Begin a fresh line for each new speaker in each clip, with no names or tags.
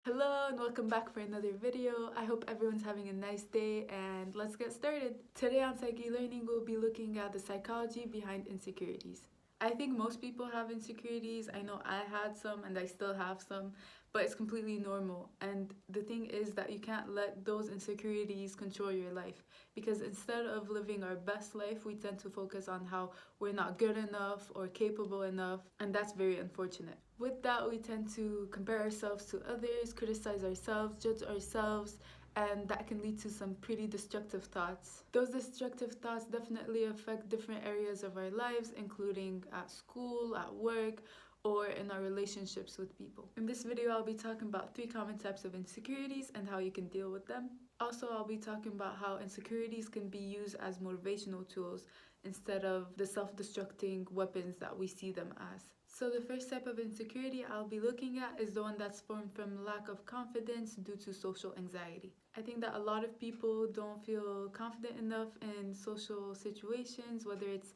Hello and welcome back for another video. I hope everyone's having a nice day and let's get started. Today on PsychE-Learning we'll be looking at the psychology behind insecurities. I think most people have insecurities. I know I had some and I still have some, but it's completely normal. And the thing is that you can't let those insecurities control your life, because instead of living our best life, we tend to focus on how we're not good enough or capable enough, and that's very unfortunate. With that, we tend to compare ourselves to others, criticize ourselves, judge ourselves, and that can lead to some pretty destructive thoughts. Those destructive thoughts definitely affect different areas of our lives, including at school, at work, or in our relationships with people. In this video, I'll be talking about 3 common types of insecurities and how you can deal with them. Also, I'll be talking about how insecurities can be used as motivational tools instead of the self-destructing weapons that we see them as. So the first type of insecurity I'll be looking at is the one that's formed from lack of confidence due to social anxiety. I think that a lot of people don't feel confident enough in social situations, whether it's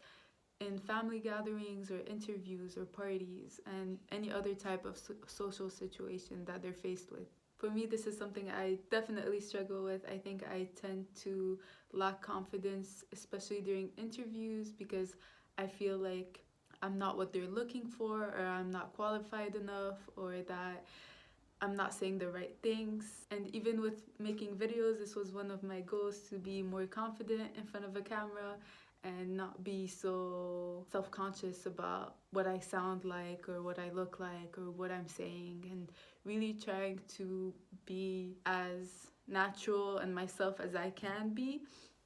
in family gatherings or interviews or parties and any other type of social situation that they're faced with. For me, this is something I definitely struggle with. I think I tend to lack confidence, especially during interviews, because I feel like I'm not what they're looking for, or I'm not qualified enough, or that I'm not saying the right things. And even with making videos, this was one of my goals, to be more confident in front of a camera and not be so self-conscious about what I sound like or what I look like or what I'm saying, and really trying to be as natural and myself as I can be,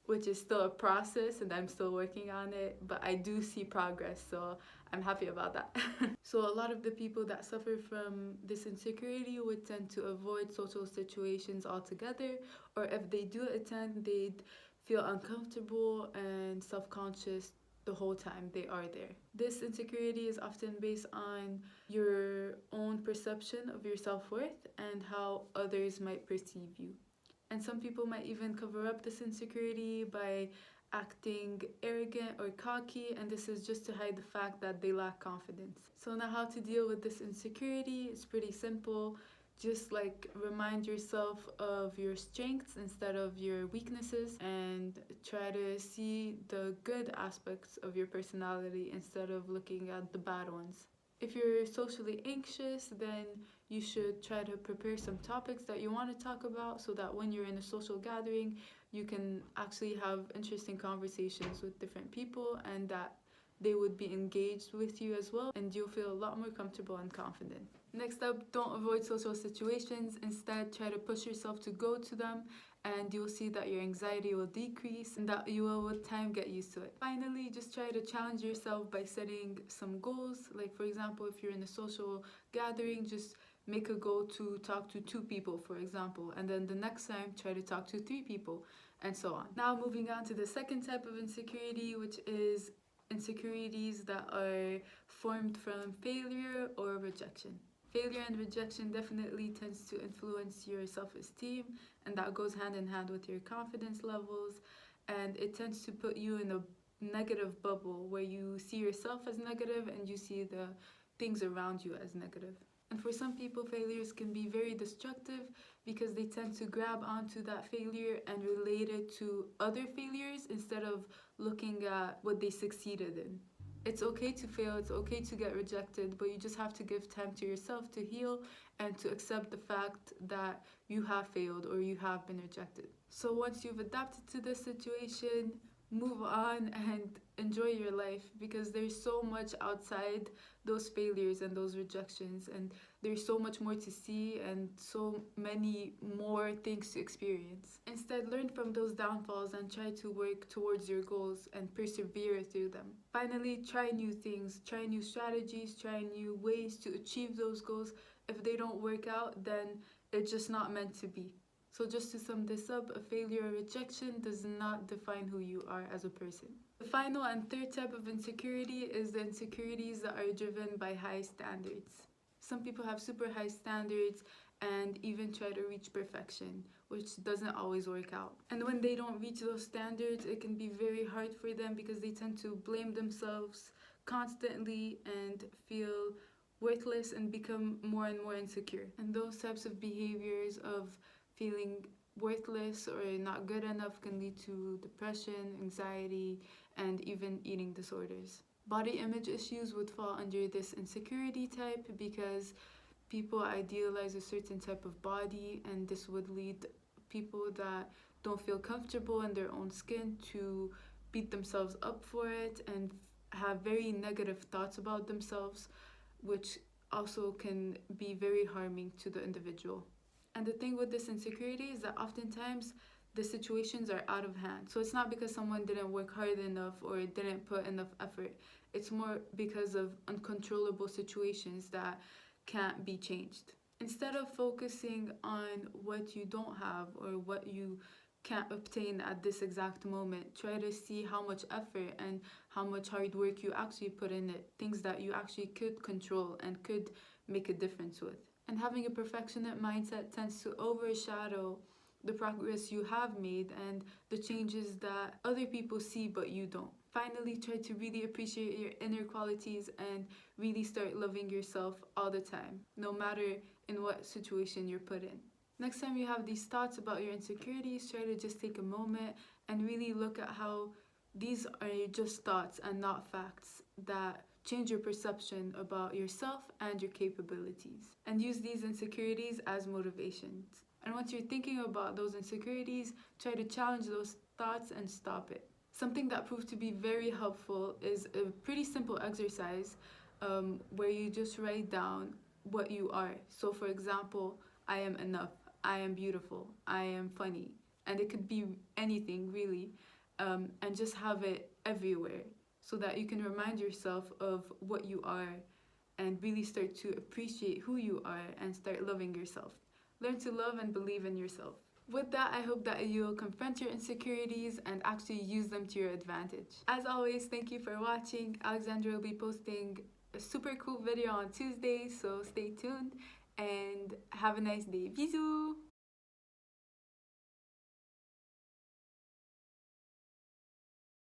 which is still a process and I'm still working on it, but I do see progress, so I'm happy about that. So a lot of the people that suffer from this insecurity would tend to avoid social situations altogether, or if they do attend, they'd feel uncomfortable and self-conscious the whole time they are there. This insecurity is often based on your own perception of your self-worth and how others might perceive you. And some people might even cover up this insecurity by acting arrogant or cocky, and this is just to hide the fact that they lack confidence. So now, how to deal with this insecurity is pretty simple. Just remind yourself of your strengths instead of your weaknesses, and try to see the good aspects of your personality instead of looking at the bad ones. If you're socially anxious, then you should try to prepare some topics that you want to talk about, so that when you're in a social gathering, you can actually have interesting conversations with different people, and that they would be engaged with you as well, and you'll feel a lot more comfortable and confident. Next up, don't avoid social situations. Instead, try to push yourself to go to them, and you'll see that your anxiety will decrease and that you will with time get used to it. Finally, just try to challenge yourself by setting some goals. Like, for example, if you're in a social gathering, just make a goal to talk to 2 people, for example, and then the next time try to talk to 3 people, and so on. Now moving on to the second type of insecurity, which is insecurities that are formed from failure or rejection. Failure and rejection definitely tends to influence your self-esteem, and that goes hand in hand with your confidence levels, and it tends to put you in a negative bubble where you see yourself as negative and you see the things around you as negative. And for some people, failures can be very destructive because they tend to grab onto that failure and relate it to other failures instead of looking at what they succeeded in. It's okay to fail, it's okay to get rejected, but you just have to give time to yourself to heal and to accept the fact that you have failed or you have been rejected. So once you've adapted to this situation, move on and enjoy your life, because there's so much outside those failures and those rejections, and there's so much more to see and so many more things to experience. Instead, learn from those downfalls and try to work towards your goals and persevere through them. Finally, try new things, try new strategies, try new ways to achieve those goals. If they don't work out, then it's just not meant to be. So just to sum this up, a failure or rejection does not define who you are as a person. The final and third type of insecurity is the insecurities that are driven by high standards. Some people have super high standards and even try to reach perfection, which doesn't always work out. And when they don't reach those standards, it can be very hard for them because they tend to blame themselves constantly and feel worthless and become more and more insecure. And those types of behaviors of feeling worthless or not good enough can lead to depression, anxiety, and even eating disorders. Body image issues would fall under this insecurity type because people idealize a certain type of body, and this would lead people that don't feel comfortable in their own skin to beat themselves up for it and have very negative thoughts about themselves, which also can be very harming to the individual. And the thing with this insecurity is that oftentimes the situations are out of hand. So it's not because someone didn't work hard enough or didn't put enough effort. It's more because of uncontrollable situations that can't be changed. Instead of focusing on what you don't have or what you can't obtain at this exact moment, try to see how much effort and how much hard work you actually put in it, things that you actually could control and could make a difference with. And having a perfectionist mindset tends to overshadow the progress you have made and the changes that other people see but you don't. Finally, try to really appreciate your inner qualities and really start loving yourself all the time, no matter in what situation you're put in. Next time you have these thoughts about your insecurities, try to just take a moment and really look at how these are just thoughts and not facts that change your perception about yourself and your capabilities. And use these insecurities as motivations. And once you're thinking about those insecurities, try to challenge those thoughts and stop it. Something that proved to be very helpful is a pretty simple exercise where you just write down what you are. So for example, I am enough, I am beautiful, I am funny. And it could be anything really. And just have it everywhere so that you can remind yourself of what you are and really start to appreciate who you are and start loving yourself. Learn to love and believe in yourself. With that, I hope that you'll confront your insecurities and actually use them to your advantage. As always, thank you for watching. Alexandra will be posting a super cool video on Tuesday, so stay tuned and have a nice day. Bisous!